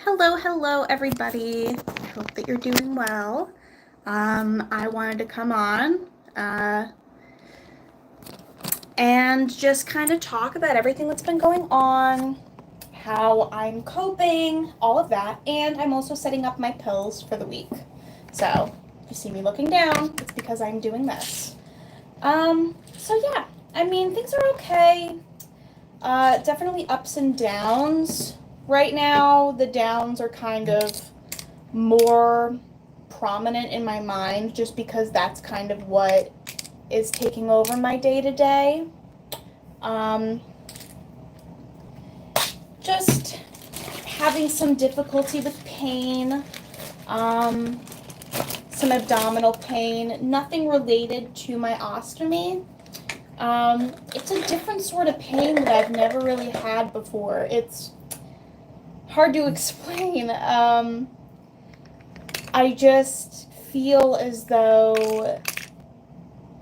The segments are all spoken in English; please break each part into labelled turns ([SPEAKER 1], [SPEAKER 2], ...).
[SPEAKER 1] Hello, everybody. I hope that you're doing well. I wanted to come on and just kind of talk about everything that's been going on, how I'm coping, all of that, and I'm also setting up my pills for the week. So, if you see me looking down, it's because I'm doing this. Things are okay. Definitely ups and downs. Right now, the downs are kind of more prominent in my mind just because that's kind of what is taking over my day-to-day. Just having some difficulty with pain, some abdominal pain, nothing related to my ostomy. It's a different sort of pain that I've never really had before. It's hard to explain. I just feel as though,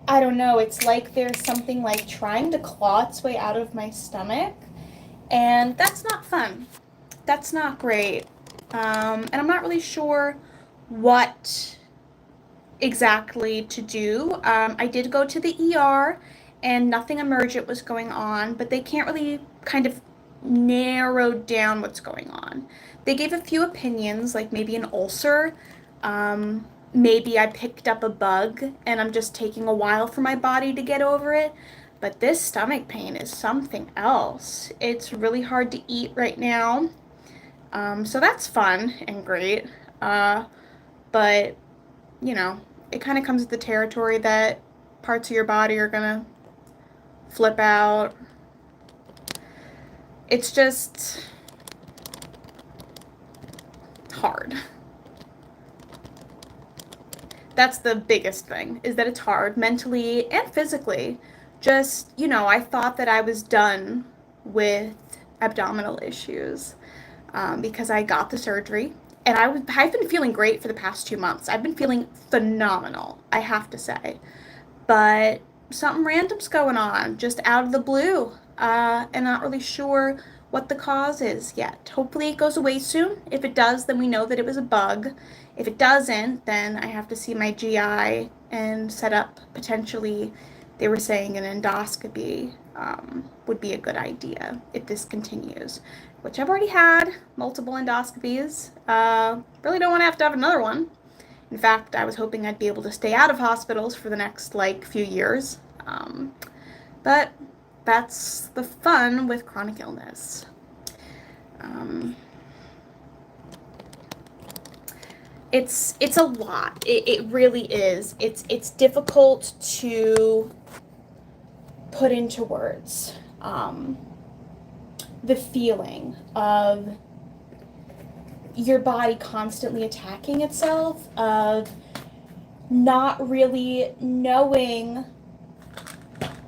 [SPEAKER 1] I don't know, it's like there's something like trying to claw its way out of my stomach, and that's not fun. That's not great. And I'm not really sure what exactly to do. I did go to the ER, and nothing emergent was going on, but they can't really kind of narrow down what's going on. They gave a few opinions, like maybe an ulcer. Maybe I picked up a bug and I'm just taking a while for my body to get over it. But this stomach pain is something else. It's really hard to eat right now. So that's fun and great. But, it kind of comes with the territory that parts of your body are going to flip out. It's just hard. That's the biggest thing, is that it's hard mentally and physically. Just, I thought that I was done with abdominal issues because I got the surgery. And I've been feeling great for the past 2 months. I've been feeling phenomenal, I have to say. But something random's going on, just out of the blue. And not really sure what the cause is yet. Hopefully it goes away soon. If it does, then we know that it was a bug. If it doesn't, then I have to see my GI and set up potentially, they were saying an endoscopy would be a good idea if this continues, which I've already had multiple endoscopies. Really don't want to have another one. In fact, I was hoping I'd be able to stay out of hospitals for the next few years. But that's the fun with chronic illness. It's a lot. It really is. It's difficult to put into words. The feeling of your body constantly attacking itself, of not really knowing.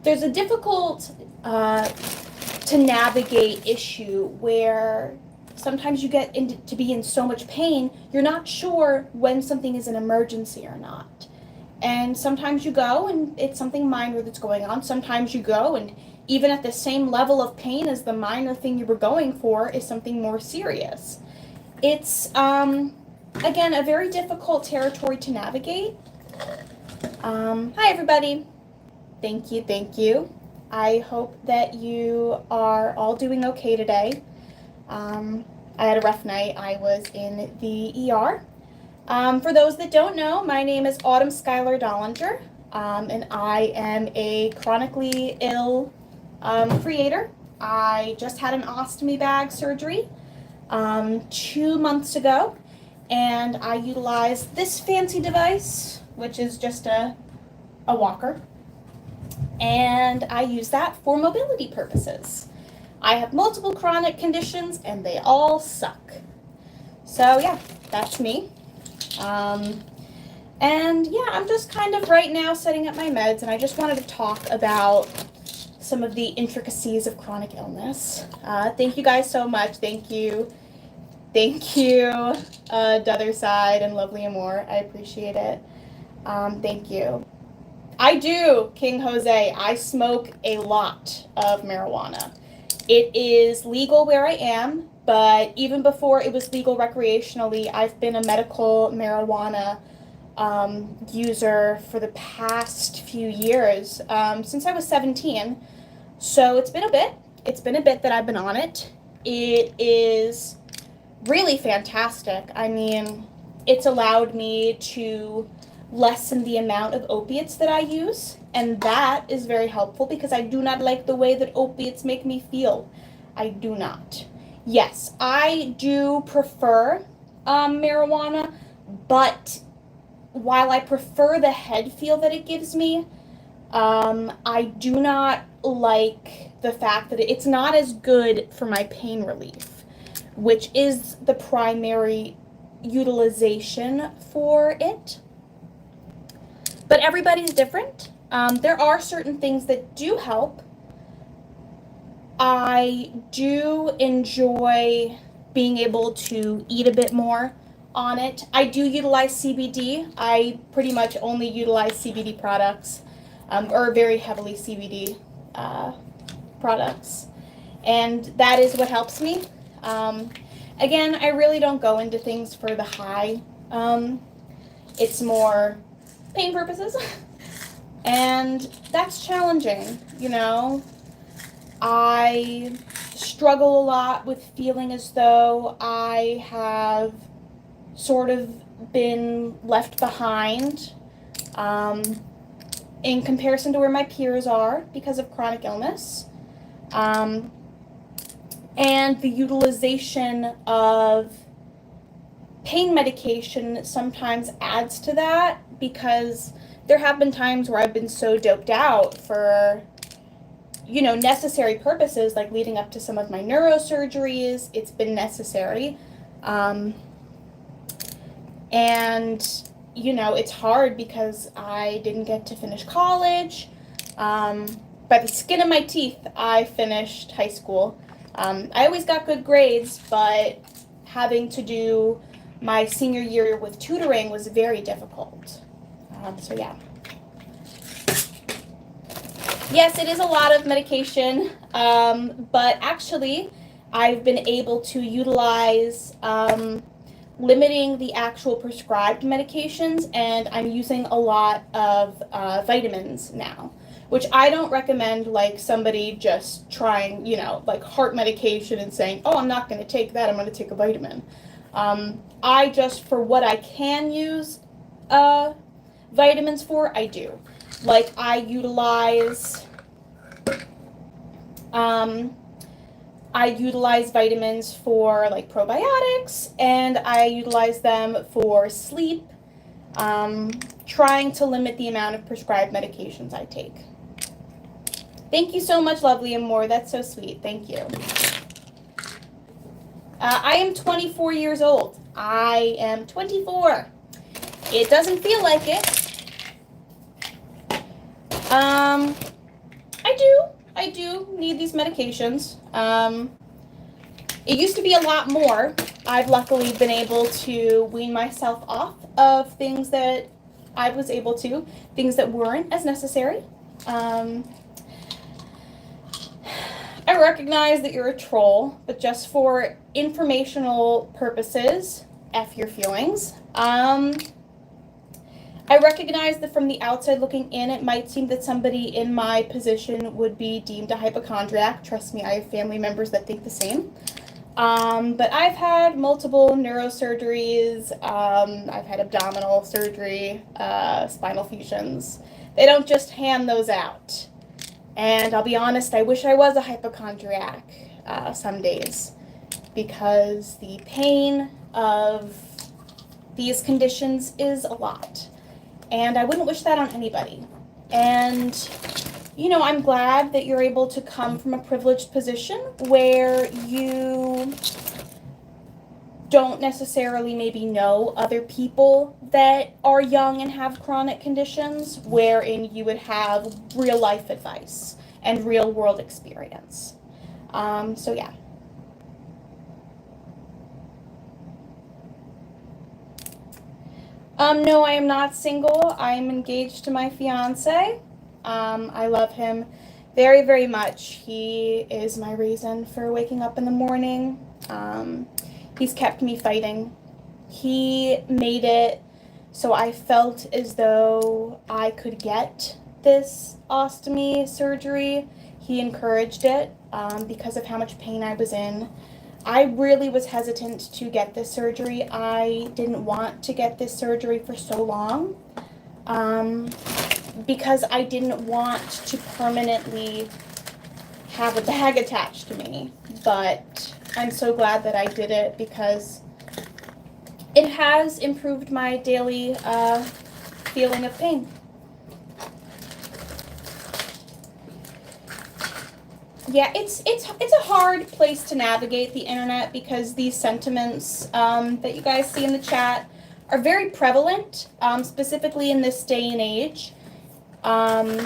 [SPEAKER 1] There's a difficult to navigate issue where sometimes you get to be in so much pain, you're not sure when something is an emergency or not. And sometimes you go and it's something minor that's going on. Sometimes you go and even at the same level of pain as the minor thing you were going for is something more serious. It's, again, a very difficult territory to navigate. Hi, everybody. Thank you. I hope that you are all doing okay today. I had a rough night. I was in the ER. For those that don't know, my name is Autumn Schuyler Dollinger, and I am a chronically ill creator. I just had an ostomy bag surgery 2 months ago, and I utilized this fancy device, which is just a walker, and I use that for mobility purposes. I have multiple chronic conditions, and they all suck. So yeah, that's me. I'm just kind of right now setting up my meds, and I just wanted to talk about some of the intricacies of chronic illness. Thank you guys so much. Thank you, D'other Side and Lovely Amore. I appreciate it. Thank you. I do, King Jose. I smoke a lot of marijuana. It is legal where I am, but even before it was legal recreationally, I've been a medical marijuana user for the past few years, since I was 17. So it's been a bit. It's been a bit that I've been on it. It is really fantastic. I mean, it's allowed me to lessen the amount of opiates that I use, and that is very helpful because I do not like the way that opiates make me feel. I do not. Yes, I do prefer marijuana, but while I prefer the head feel that it gives me, I do not like the fact that it's not as good for my pain relief, which is the primary utilization for it. But everybody's different. There are certain things that do help. I do enjoy being able to eat a bit more on it. I do utilize CBD. I pretty much only utilize CBD products, or very heavily CBD products. And that is what helps me. Again, I really don't go into things for the high. It's more pain purposes. And that's challenging, you know. I struggle a lot with feeling as though I have sort of been left behind in comparison to where my peers are because of chronic illness. And the utilization of pain medication sometimes adds to that, because there have been times where I've been so doped out for, you know, necessary purposes, like leading up to some of my neurosurgeries. It's been necessary. And, you know, it's hard because I didn't get to finish college. By the skin of my teeth, I finished high school. I always got good grades, but having to do my senior year with tutoring was very difficult. So yeah. Yes, it is a lot of medication, but actually I've been able to utilize limiting the actual prescribed medications, and I'm using a lot of vitamins now, which I don't recommend, like somebody just trying, you know, like heart medication and saying, oh, I'm not going to take that, I'm going to take a vitamin. I just, for what I can use vitamins for, I do. Like I utilize vitamins for like probiotics, and I utilize them for sleep, trying to limit the amount of prescribed medications I take. Thank you so much, Lovely and More. That's so sweet. Thank you. I am 24 years old. I am 24. It doesn't feel like it. I do need these medications. It used to be a lot more. I've luckily been able to wean myself off of things that I was able to, things that weren't as necessary. I recognize that you're a troll, but just for informational purposes, F your feelings. I recognize that from the outside looking in, it might seem that somebody in my position would be deemed a hypochondriac. Trust me, I have family members that think the same. But I've had multiple neurosurgeries. I've had abdominal surgery, spinal fusions. They don't just hand those out. And I'll be honest, I wish I was a hypochondriac some days, because the pain of these conditions is a lot. And I wouldn't wish that on anybody. And, you know, I'm glad that you're able to come from a privileged position where you don't necessarily maybe know other people that are young and have chronic conditions, wherein you would have real life advice and real world experience. So yeah. No, I am not single. I am engaged to my fiance. I love him Very, very much. He is my reason for waking up in the morning. He's kept me fighting. He made it so I felt as though I could get this ostomy surgery. He encouraged it because of how much pain I was in. I really was hesitant to get this surgery. I didn't want to get this surgery for so long because I didn't want to permanently have a bag attached to me. But I'm so glad that I did it because it has improved my daily feeling of pain. Yeah, it's a hard place to navigate the internet because these sentiments that you guys see in the chat are very prevalent, specifically in this day and age. A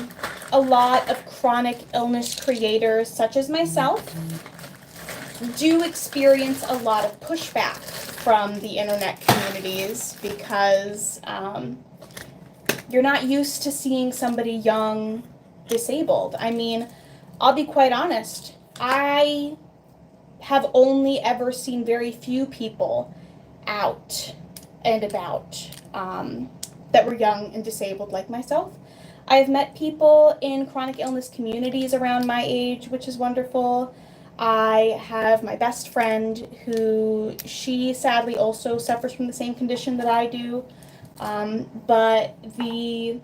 [SPEAKER 1] lot of chronic illness creators, such as myself, do experience a lot of pushback from the internet communities because you're not used to seeing somebody young disabled. I mean, I'll be quite honest. I have only ever seen very few people out and about that were young and disabled like myself. I've met people in chronic illness communities around my age, which is wonderful. I have my best friend who, she sadly also suffers from the same condition that I do. But the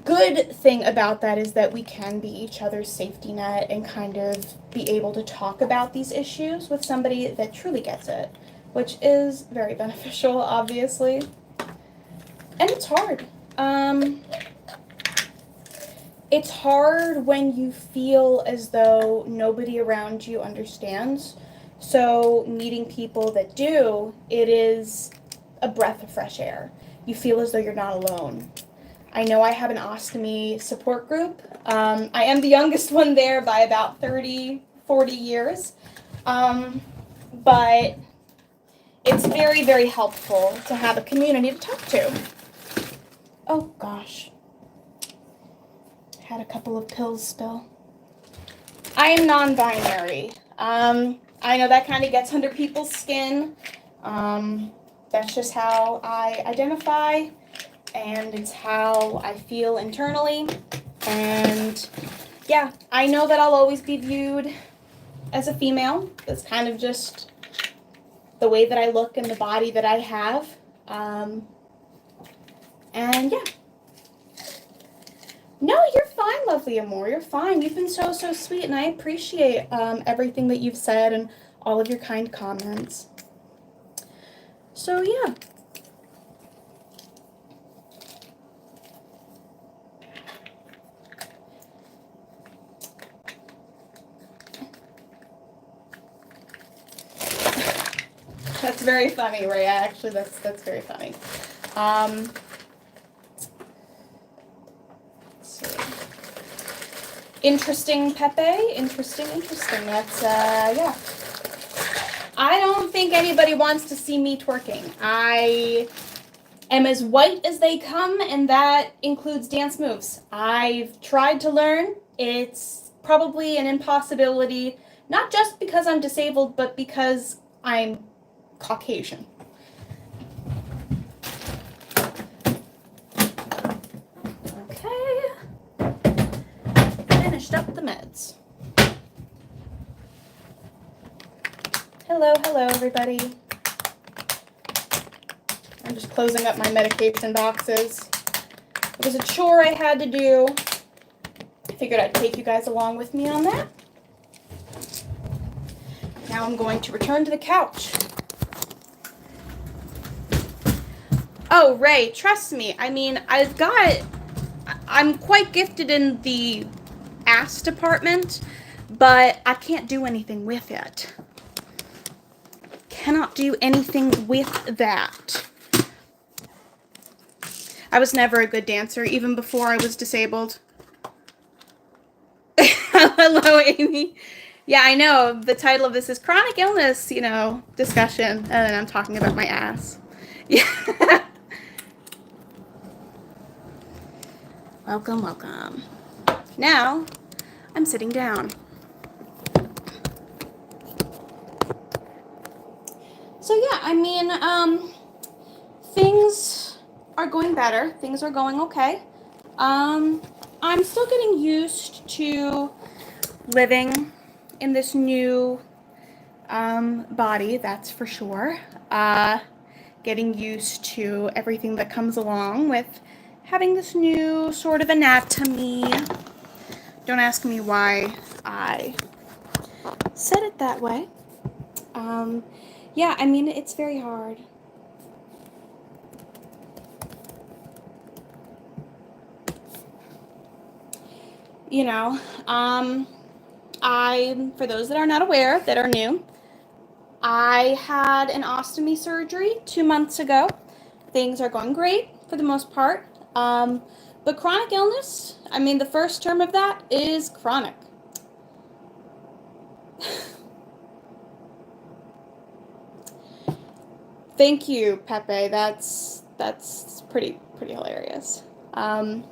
[SPEAKER 1] good thing about that is that we can be each other's safety net and kind of be able to talk about these issues with somebody that truly gets it, which is very beneficial, obviously. And it's hard. It's hard when you feel as though nobody around you understands. So meeting people that do, it is a breath of fresh air. You feel as though you're not alone. I know I have an ostomy support group. I am the youngest one there by about 30, 40 years. But it's very, very helpful to have a community to talk to. Oh, gosh. Had a couple of pills spill. I am non-binary. I know that kind of gets under people's skin. That's just how I identify, and it's how I feel internally. And yeah, I know that I'll always be viewed as a female. That's kind of just the way that I look and the body that I have. And yeah. No, you're fine, lovely Amor. You're fine. You've been so, so sweet, and I appreciate everything that you've said and all of your kind comments. So, yeah. That's very funny, Ray. Actually, that's very funny. Interesting, Pepe. Interesting. That's, yeah. I don't think anybody wants to see me twerking. I am as white as they come, and that includes dance moves. I've tried to learn. It's probably an impossibility, not just because I'm disabled, but because I'm Caucasian. Up the meds. Hello, everybody. I'm just closing up my medication boxes. It was a chore I had to do. I figured I'd take you guys along with me on that. Now I'm going to return to the couch. Oh, Ray, trust me. I mean, I'm quite gifted in the ass department, but I can't do anything with it. Cannot do anything with that. I was never a good dancer, even before I was disabled. Hello, Amy. Yeah, I know. The title of this is Chronic Illness, discussion, and then I'm talking about my ass. Yeah. Welcome. Now, I'm sitting down. So yeah, I mean, things are going better. Things are going okay. I'm still getting used to living in this new body, that's for sure. Getting used to everything that comes along with having this new sort of anatomy. Don't ask me why I said it that way. Yeah, I mean, it's very hard. You know, for those that are not aware, that are new, I had an ostomy surgery 2 months ago. Things are going great for the most part. But chronic illness, I mean, the first term of that is chronic. Thank you, Pepe. That's pretty hilarious. And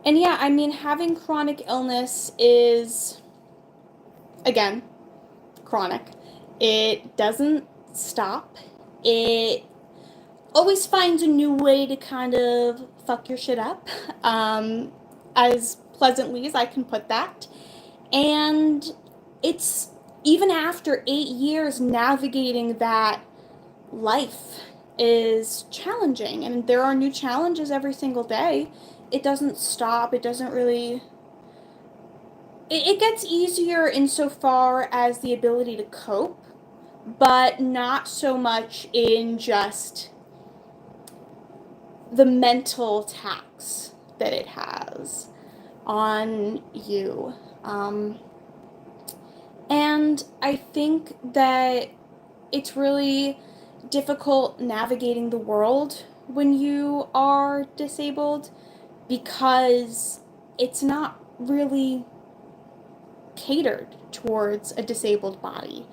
[SPEAKER 1] yeah, I mean, having chronic illness is, again, chronic. It doesn't stop. It always finds a new way to kind of fuck your shit up, as pleasantly as I can put that. And it's, even after 8 years navigating that, life is challenging, and there are new challenges every single day. It doesn't stop. It doesn't really... It gets easier insofar as the ability to cope, but not so much in just the mental tax that it has on you. And I think that it's really difficult navigating the world when you are disabled, because it's not really catered towards a disabled body.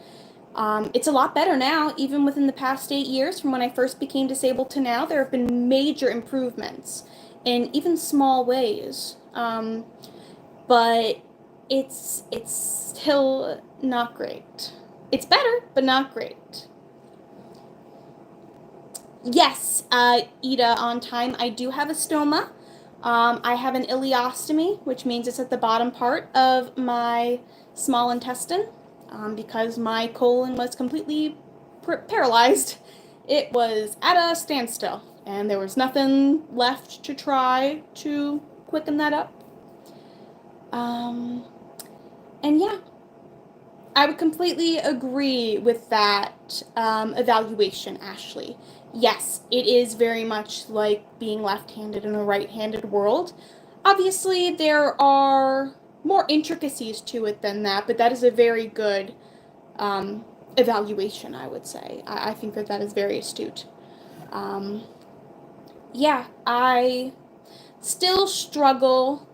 [SPEAKER 1] It's a lot better now, even within the past 8 years from when I first became disabled to now. There have been major improvements in even small ways. But it's still not great. It's better, but not great. Yes, Ida, on time. I do have a stoma. I have an ileostomy, which means it's at the bottom part of my small intestine, because my colon was completely paralyzed. It was at a standstill, and there was nothing left to try to quicken that up. And yeah, I would completely agree with that evaluation, Ashley. Yes, it is very much like being left-handed in a right-handed world. Obviously, there are more intricacies to it than that, but that is a very good evaluation, I would say. I think that is very astute. Yeah, I still struggle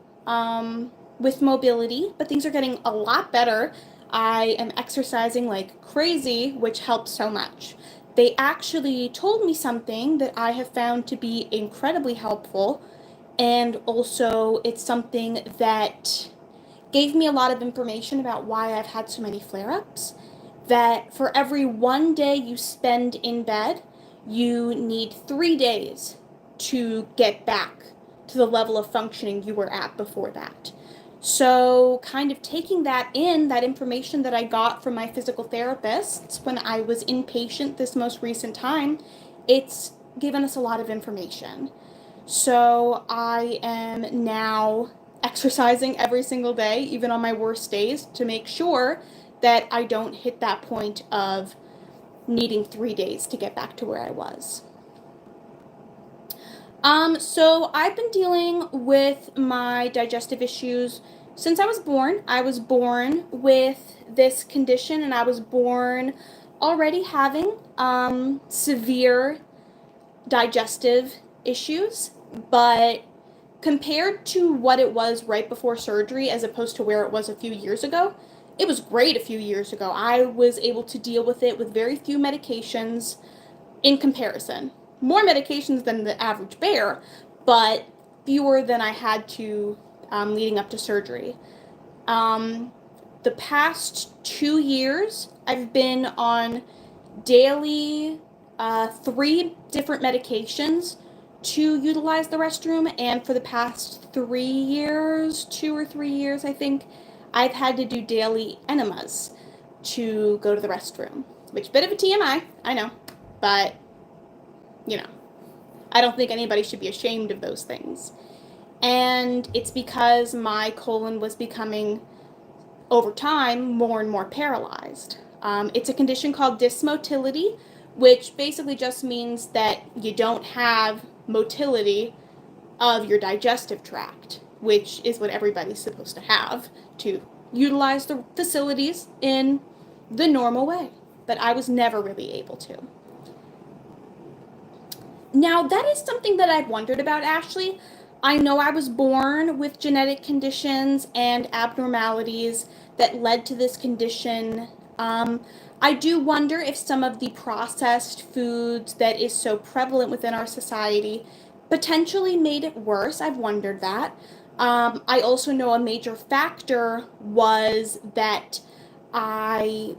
[SPEAKER 1] with mobility, but things are getting a lot better. I am exercising like crazy, which helps so much. They actually told me something that I have found to be incredibly helpful, and also it's something that gave me a lot of information about why I've had so many flare-ups, that for every 1 day you spend in bed, you need 3 days to get back to the level of functioning you were at before that. So kind of taking that information that I got from my physical therapists when I was inpatient this most recent time, it's given us a lot of information. So I am now exercising every single day, even on my worst days, to make sure that I don't hit that point of needing 3 days to get back to where I was. So I've been dealing with my digestive issues since I was born. I was born with this condition, and I was born already having severe digestive issues, but compared to what it was right before surgery as opposed to where it was a few years ago, it was great a few years ago. I was able to deal with it with very few medications in comparison. More medications than the average bear, but fewer than I had to leading up to surgery. The past 2 years, I've been on daily 3 different medications to utilize the restroom, and for the past 3 years, 2 or 3 years, I think, I've had to do daily enemas to go to the restroom, which bit of a TMI, I know, but, you know, I don't think anybody should be ashamed of those things. And it's because my colon was becoming, over time, more and more paralyzed. It's a condition called dysmotility, which basically just means that you don't have motility of your digestive tract, which is what everybody's supposed to have to utilize the facilities in the normal way. But I was never really able to. Now, that is something that I've wondered about, Ashley. I know I was born with genetic conditions and abnormalities that led to this condition. I do wonder if some of the processed foods that is so prevalent within our society potentially made it worse. I've wondered that. I also know a major factor was that I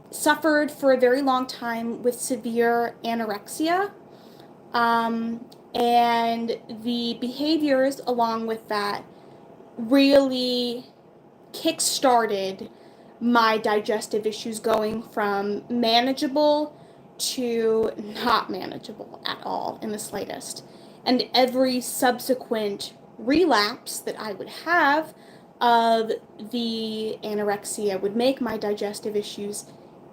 [SPEAKER 1] suffered for a very long time with severe anorexia. And the behaviors along with that really kick-started my digestive issues going from manageable to not manageable at all in the slightest. And every subsequent relapse that I would have of the anorexia would make my digestive issues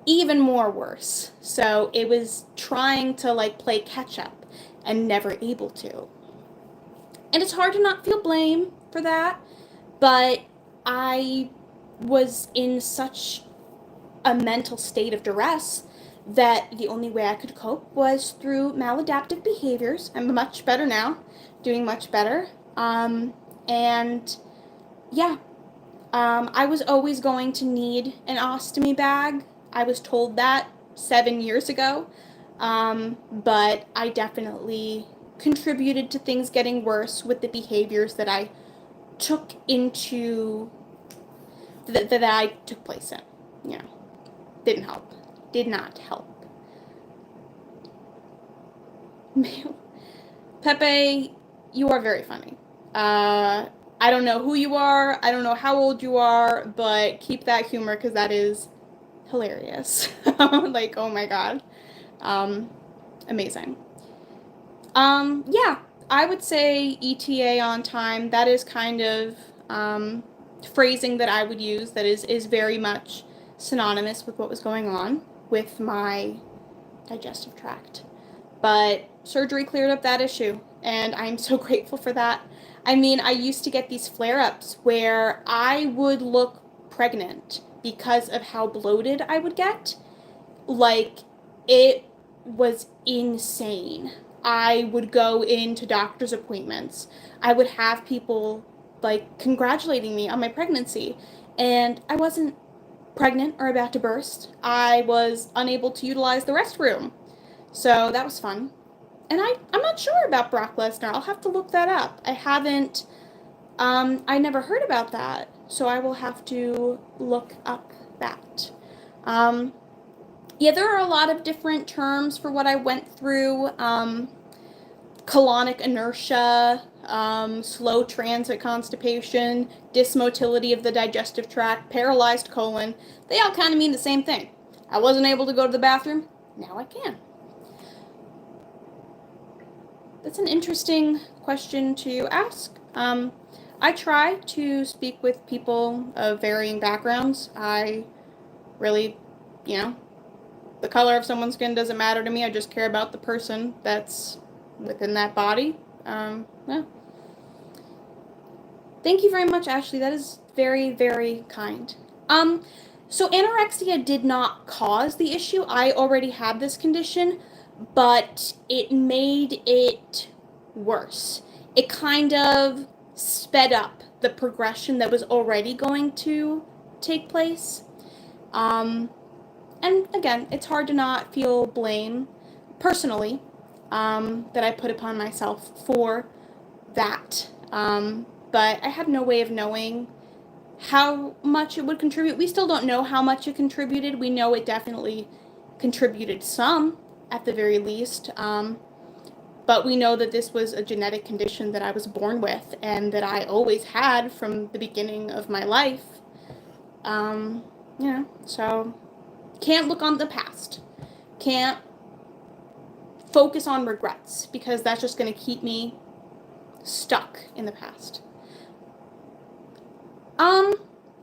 [SPEAKER 1] even more worse. So it was trying to like play catch up and never able to. And it's hard to not feel blame for that, but I was in such a mental state of duress that the only way I could cope was through maladaptive behaviors. I'm much better now, doing much better. And yeah, I was always going to need an ostomy bag. I was told that 7 years ago, but I definitely contributed to things getting worse with the behaviors that I took into, that I took place in. You know, didn't help. Did not help. Pepe, you are very funny. I don't know who you are. I don't know how old you are, but keep that humor because that is hilarious. Like, oh my God. Amazing. Yeah, I would say ETA on time. That is kind of phrasing that I would use that is very much synonymous with what was going on with my digestive tract. But surgery cleared up that issue, and I'm so grateful for that. I mean, I used to get these flare-ups where I would look pregnant because of how bloated I would get. Like, it was insane. I would go into doctor's appointments. I would have people, like, congratulating me on my pregnancy, and I wasn't pregnant or about to burst. I was unable to utilize the restroom. So that was fun. And I'm not sure about Brock Lesnar. I'll have to look that up. I haven't, I never heard about that. So I will have to look up that. Yeah, there are a lot of different terms for what I went through. Colonic inertia, slow transit constipation, dysmotility of the digestive tract, paralyzed colon. They all kind of mean the same thing. I wasn't able to go to the bathroom. Now I can. That's an interesting question to ask. I try to speak with people of varying backgrounds. I really, the color of someone's skin doesn't matter to me. I just care about the person that's within that body. Yeah. Thank you very much, Ashley. That is very, very kind. So anorexia did not cause the issue. I already had this condition, but it made it worse. It kind of sped up the progression that was already going to take place. And again, it's hard to not feel blame personally that I put upon myself for that. but I have no way of knowing how much it would contribute. We still don't know how much it contributed. We know it definitely contributed some, at the very least. But we know that this was a genetic condition that I was born with and that I always had from the beginning of my life. So can't look on the past. Can't focus on regrets because that's just going to keep me stuck in the past.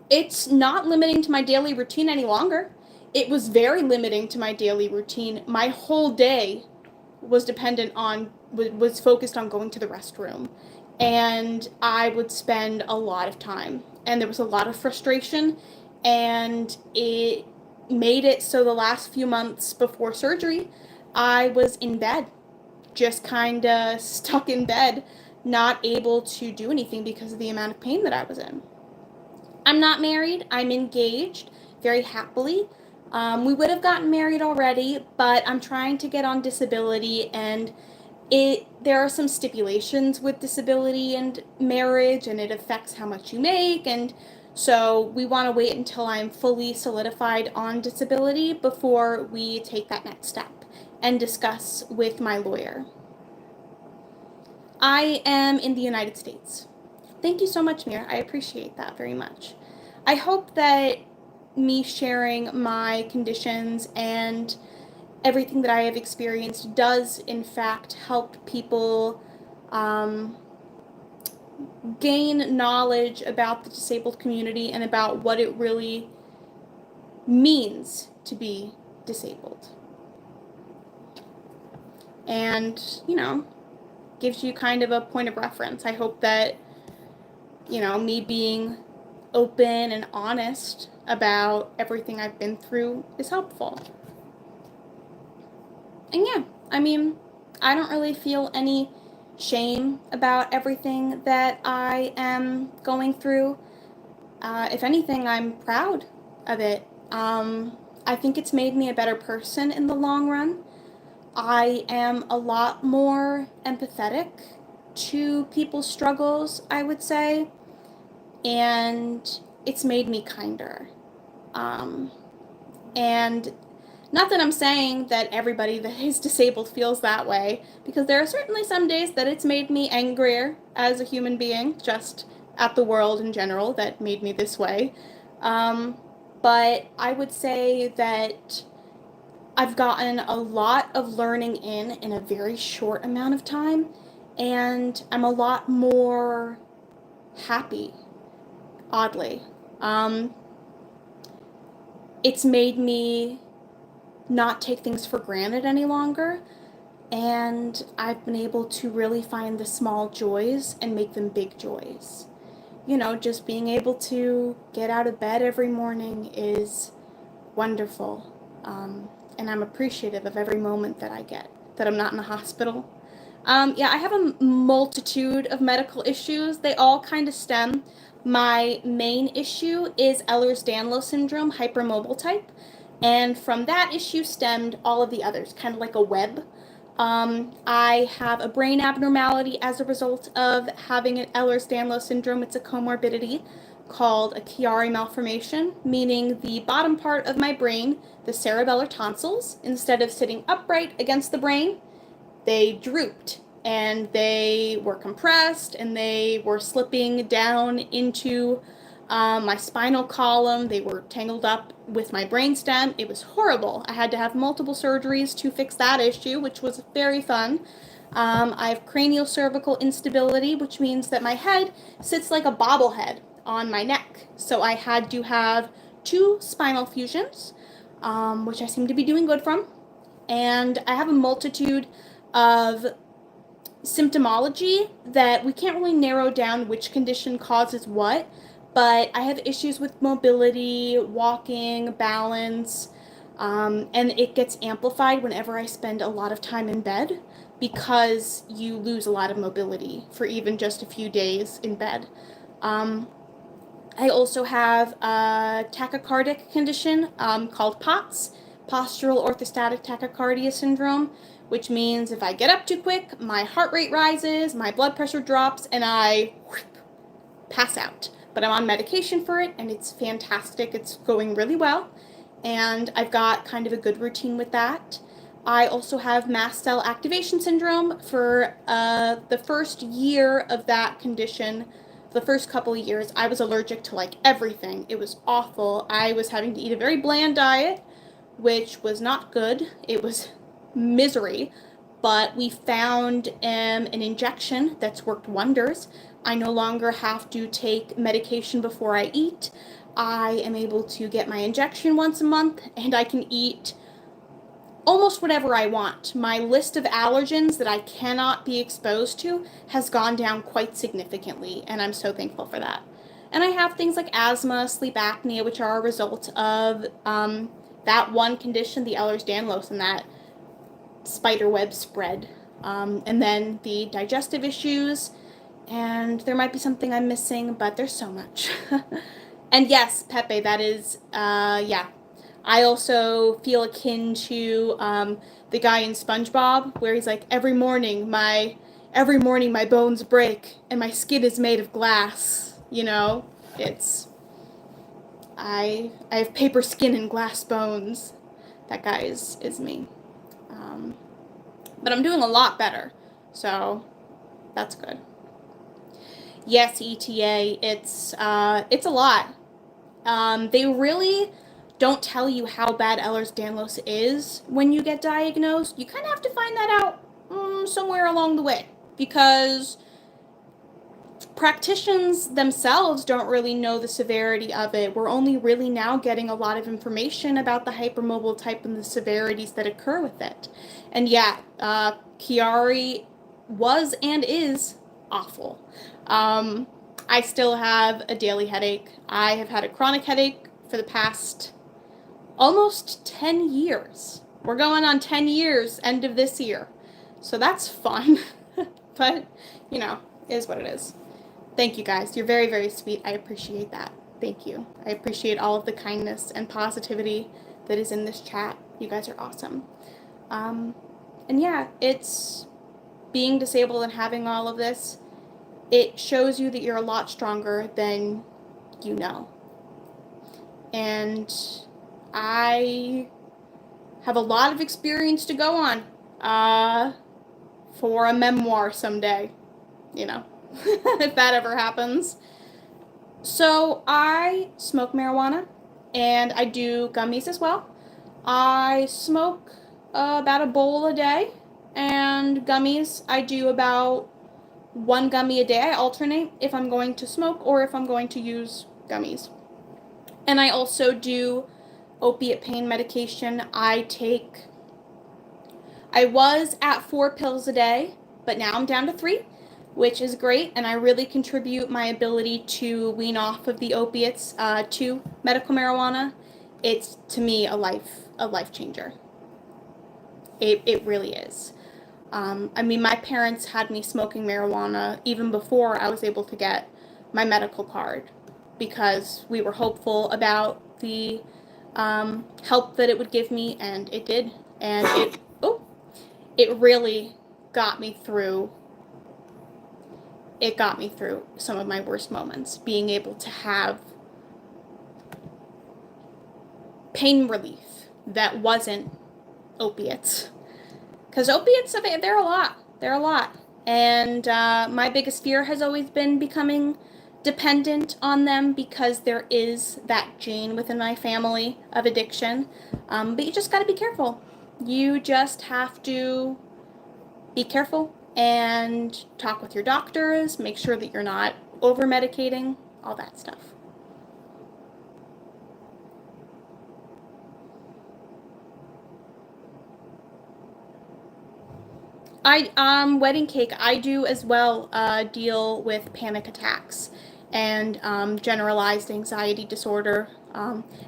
[SPEAKER 1] It's not limiting to my daily routine any longer. It was very limiting to my daily routine. My whole day was focused on going to the restroom. And I would spend a lot of time. And there was a lot of frustration. And it made it so the last few months before surgery, I was in bed. Just kind of stuck in bed, not able to do anything because of the amount of pain that I was in. I'm not married. I'm engaged very happily. We would have gotten married already, but I'm trying to get on disability, and there are some stipulations with disability and marriage, and it affects how much you make, and so we want to wait until I'm fully solidified on disability before we take that next step and discuss with my lawyer. I am in the United States. Thank you so much, Mir. I appreciate that very much. I hope that me sharing my conditions and everything that I have experienced does, in fact, help people gain knowledge about the disabled community and about what it really means to be disabled. And, gives you kind of a point of reference. I hope that, me being open and honest about everything I've been through is helpful. And yeah, I don't really feel any shame about everything that I am going through. If anything, I'm proud of it. I think it's made me a better person in the long run. I am a lot more empathetic to people's struggles, I would say, and it's made me kinder. And not that I'm saying that everybody that is disabled feels that way, because there are certainly some days that it's made me angrier as a human being, just at the world in general that made me this way. But I would say that I've gotten a lot of learning in a very short amount of time, and I'm a lot more happy, oddly. It's made me not take things for granted any longer, and I've been able to really find the small joys and make them big joys. Just being able to get out of bed every morning is wonderful. And I'm appreciative of every moment that I get, that I'm not in the hospital. I have a multitude of medical issues. They all kind of stem. My main issue is Ehlers-Danlos syndrome, hypermobile type. And from that issue stemmed all of the others, kind of like a web. I have a brain abnormality as a result of having an Ehlers-Danlos syndrome. It's a comorbidity called a Chiari malformation, meaning the bottom part of my brain, the cerebellar tonsils, instead of sitting upright against the brain, they drooped and they were compressed and they were slipping down into my spinal column. They were tangled up with my brainstem. It was horrible. I had to have multiple surgeries to fix that issue, which was very fun. I have cranial cervical instability, which means that my head sits like a bobblehead on my neck. So I had to have 2 spinal fusions, which I seem to be doing good from. And I have a multitude of symptomology that we can't really narrow down which condition causes what, but I have issues with mobility, walking, balance, and it gets amplified whenever I spend a lot of time in bed because you lose a lot of mobility for even just a few days in bed. I also have a tachycardic condition called POTS, postural orthostatic tachycardia syndrome, which means if I get up too quick, my heart rate rises, my blood pressure drops, and I pass out. But I'm on medication for it, and it's fantastic. It's going really well, and I've got kind of a good routine with that. I also have mast cell activation syndrome. For the first year of that condition, the first couple of years, I was allergic to like everything. It was awful. I was having to eat a very bland diet, which was not good. It was misery. But we found an injection that's worked wonders. I no longer have to take medication before I eat. I am able to get my injection once a month, and I can eat almost whatever I want. My list of allergens that I cannot be exposed to has gone down quite significantly, and I'm so thankful for that. And I have things like asthma, sleep apnea, which are a result of that one condition, the Ehlers-Danlos, and that spider web spread. And then the digestive issues, and there might be something I'm missing, but there's so much. And yes, Pepe, that is, yeah. I also feel akin to the guy in SpongeBob, where he's like, every morning my bones break and my skin is made of glass. You know, it's I have paper skin and glass bones. That guy is me. But I'm doing a lot better, so that's good. Yes, ETA, it's a lot. They really don't tell you how bad Ehlers-Danlos is when you get diagnosed. You kind of have to find that out somewhere along the way, because practitioners themselves don't really know the severity of it. We're only really now getting a lot of information about the hypermobile type and the severities that occur with it. And yeah, Chiari was and is awful. I still have a daily headache. I have had a chronic headache for the past almost 10 years. We're going on 10 years end of this year. So that's fun. But, you know, it is what it is. Thank you guys. You're very, very sweet. I appreciate that. Thank you. I appreciate all of the kindness and positivity that is in this chat. You guys are awesome. And yeah, it's being disabled and having all of this, it shows you that you're a lot stronger than you know. And I have a lot of experience to go on for a memoir someday, you know, if that ever happens. So I smoke marijuana, and I do gummies as well. I smoke about a bowl a day, and gummies, I do about one gummy a day. I alternate if I'm going to smoke or if I'm going to use gummies. And I also do opiate pain medication. I was at 4 pills a day, but now I'm down to 3, which is great, and I really contribute my ability to wean off of the opiates to medical marijuana. It's, to me, a life changer. It really is. I mean, my parents had me smoking marijuana even before I was able to get my medical card, because we were hopeful about the help that it would give me, and it did. And it really got me through. It got me through some of my worst moments, being able to have pain relief that wasn't opiates. Because opiates, they're a lot. They're a lot. And my biggest fear has always been becoming dependent on them, because there is that gene within my family of addiction. But you just got to be careful. You just have to be careful and talk with your doctors, make sure that you're not over-medicating, all that stuff. Wedding cake, I do as well deal with panic attacks and generalized anxiety disorder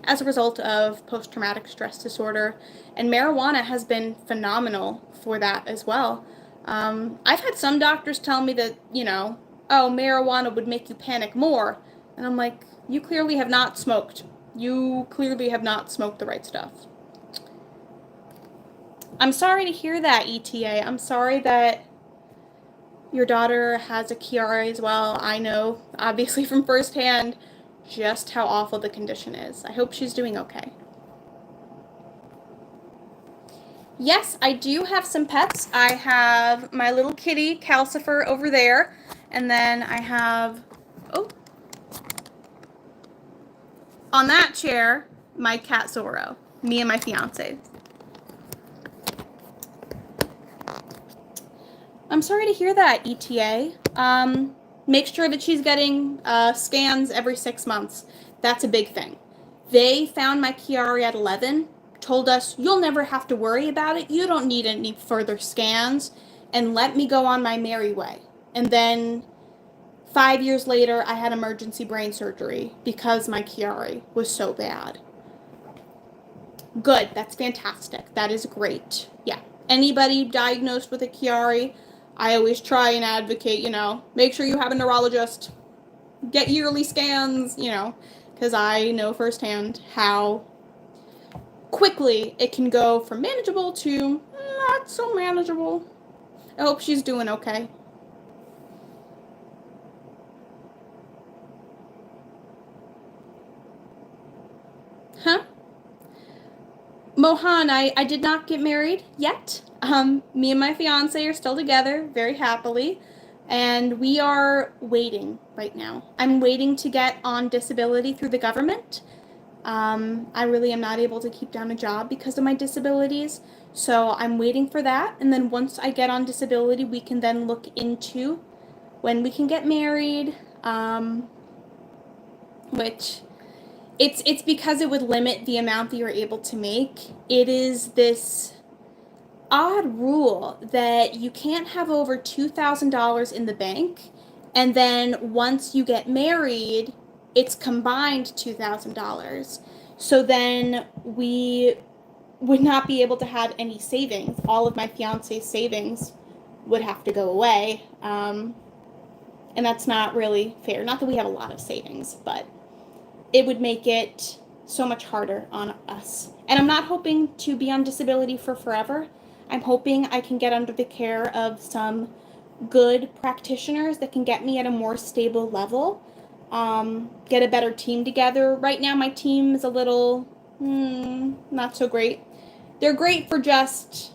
[SPEAKER 1] as a result of post-traumatic stress disorder. And marijuana has been phenomenal for that as well. I've had some doctors tell me that, you know, oh, marijuana would make you panic more. And I'm like, you clearly have not smoked. You clearly have not smoked the right stuff. I'm sorry to hear that, ETA. I'm sorry that your daughter has a Chiari as well. I know, obviously from firsthand, just how awful the condition is. I hope she's doing okay. Yes, I do have some pets. I have my little kitty, Calcifer, over there. And then I have, oh, on that chair, my cat Zorro. Me and my fiance. I'm sorry to hear that, ETA. Make sure that she's getting scans every 6 months. That's a big thing. They found my Chiari at 11, told us, you'll never have to worry about it. You don't need any further scans, and let me go on my merry way. And then 5 years later, I had emergency brain surgery because my Chiari was so bad. Good. That's fantastic. That is great. Yeah. Anybody diagnosed with a Chiari, I always try and advocate, make sure you have a neurologist, get yearly scans, because I know firsthand how quickly it can go from manageable to not so manageable. I hope she's doing okay. Huh? Mohan, I did not get married yet. Me and my fiance are still together very happily, and we are waiting right now. I'm waiting to get on disability through the government. I really am not able to keep down a job because of my disabilities, so I'm waiting for that, and then once I get on disability, we can then look into when we can get married, which... It's because it would limit the amount that you're able to make. It is this odd rule that you can't have over $2,000 in the bank, and then once you get married, it's combined $2,000. So then we would not be able to have any savings. All of my fiance's savings would have to go away, and that's not really fair. Not that we have a lot of savings, but it would make it so much harder on us. And I'm not hoping to be on disability for forever. I'm hoping I can get under the care of some good practitioners that can get me at a more stable level, get a better team together. Right now my team is a little not so great. They're great for just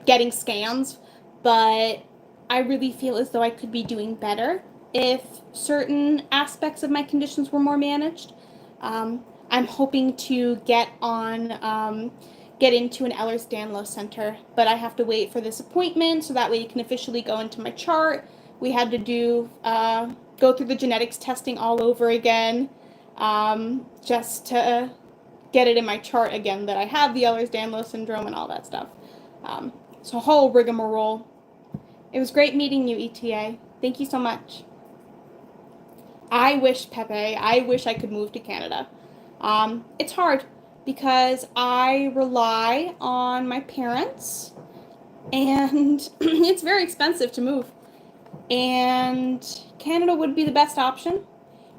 [SPEAKER 1] getting scans, but I really feel as though I could be doing better if certain aspects of my conditions were more managed. I'm hoping to get into an Ehlers-Danlos center, but I have to wait for this appointment so that way it can officially go into my chart. We had to go through the genetics testing all over again, just to get it in my chart again that I have the Ehlers-Danlos syndrome and all that stuff. So a whole rigmarole. It was great meeting you, ETA. Thank you so much. I wish I could move to Canada. It's hard because I rely on my parents, and it's very expensive to move. And Canada would be the best option.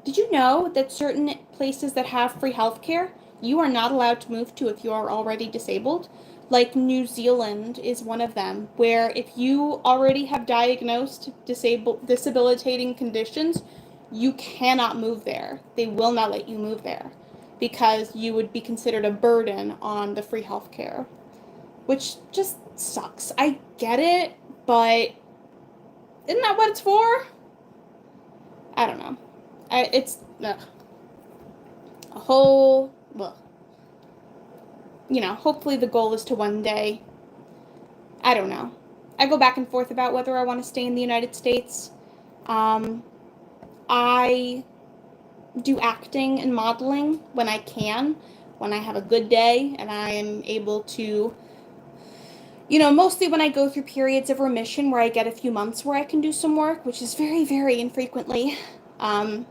[SPEAKER 1] Did you know that certain places that have free healthcare, you are not allowed to move to if you are already disabled? Like New Zealand is one of them, where if you already have diagnosed disabilitating conditions, you cannot move there. They will not let you move there because you would be considered a burden on the free healthcare, which just sucks. I get it, but isn't that what it's for? I don't know. It's a whole, well, hopefully the goal is to one day, I don't know. I go back and forth about whether I want to stay in the United States. I do acting and modeling when I can, when I have a good day and I am able to, mostly when I go through periods of remission where I get a few months where I can do some work, which is very, very infrequently. And,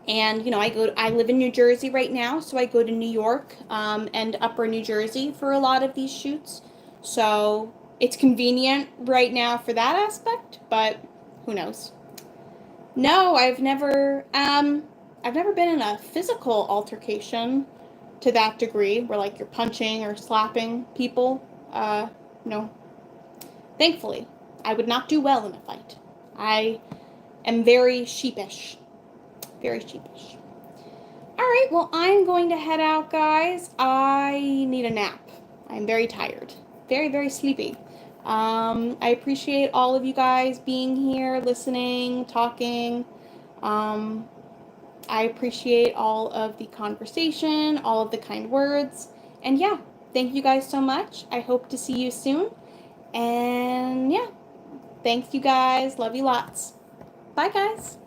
[SPEAKER 1] I live in New Jersey right now, so I go to New York and Upper New Jersey for a lot of these shoots. So it's convenient right now for that aspect, but who knows? No, I've never been in a physical altercation to that degree where like you're punching or slapping people. No. Thankfully. I would not do well in a fight. I am very sheepish. Very sheepish. All right, well, I'm going to head out, guys. I need a nap. I'm very tired. Very, very sleepy. I appreciate all of you guys being here, listening, talking. I appreciate all of the conversation, all of the kind words. And yeah, thank you guys so much. I hope to see you soon. And yeah, thanks you guys. Love you lots. Bye, guys.